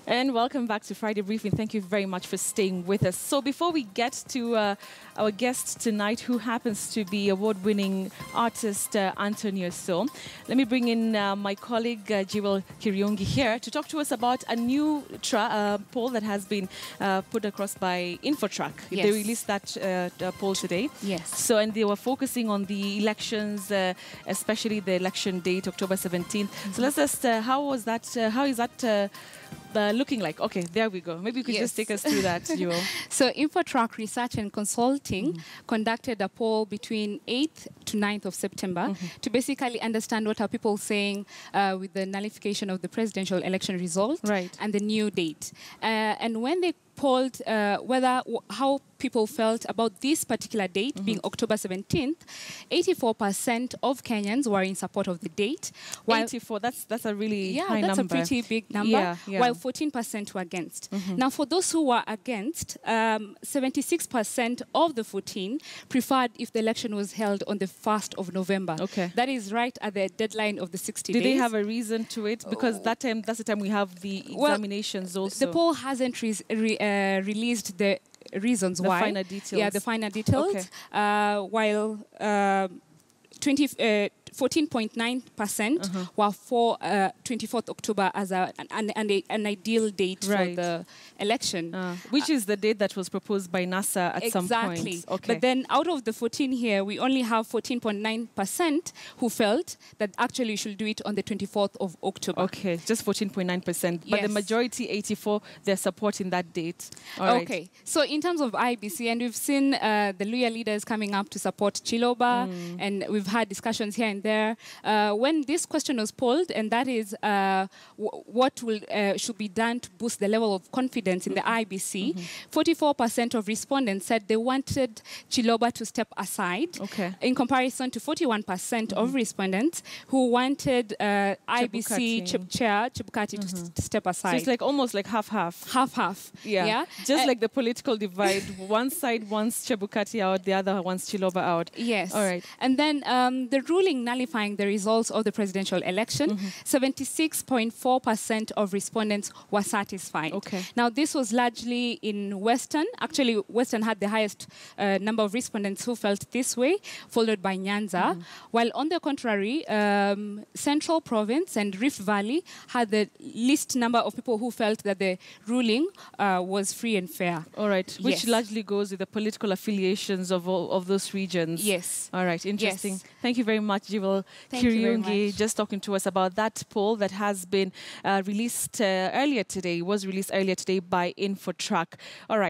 And welcome back to Friday Briefing. Thank you very much for staying with us. So before we get to our guest tonight, who happens to be award-winning artist Antonio So, let me bring in my colleague Jewel Kiriongi here to talk to us about a new poll that has been put across by InfoTrack. Yes. They released that poll today. Yes. So, and they were focusing on the elections, especially the election date, October 17th. Mm-hmm. So let's just, how is that looking like? Okay, there we go. Maybe you could just take us through that, Jewel. So InfoTrack Research and Consulting conducted a poll between 8th to 9th of September to basically understand what are people saying with the nullification of the presidential election result and the new date. And when they polled how people felt about this particular date being October 17th, 84% of Kenyans were in support of the date. While 84, that's a really high that's number. a pretty big number, while 14% were against. Now, for those who were against, 76% of the 14 preferred if the election was held on the 1st of November. Okay. That is right at the deadline of the 60 days. Did they have a reason to it? Because that's the time we have the examinations also. The poll hasn't released the reasons why. The finer details. Yeah, the finer details. Okay. While 14.9% were for 24th October as an ideal date for the election. Which is the date that was proposed by NASA at some point. Exactly. Okay. But then out of the 14 here, we only have 14.9% who felt that actually we should do it on the 24th of October. Okay, just 14.9%. But the majority, 84, they're supporting that date. Okay. So in terms of IBC, and we've seen the Luya leaders coming up to support Chiloba, and we've had discussions here and there. When this question was polled, and that is what should be done to boost the level of confidence in the IBC, 44% of respondents said they wanted Chiloba to step aside, in comparison to 41% of respondents who wanted IBC chair Chebukati to step aside. So it's like almost like half-half. Half-half. Yeah. Just like the political divide. One side wants Chebukati out, the other wants Chiloba out. Yes. All right. And then the ruling nullifying the results of the presidential election, 76.4% of respondents were satisfied. Okay. Now, this was largely in Western. Actually, Western had the highest number of respondents who felt this way, followed by Nyanza. While on the contrary, Central Province and Rift Valley had the least number of people who felt that the ruling was free and fair. All right. Which largely goes with the political affiliations of all of those regions. Yes. All right. Interesting. Thank you very much, Jewel Kiriongi, just talking to us about that poll that has been released earlier today, was released earlier today by InfoTrack. All right.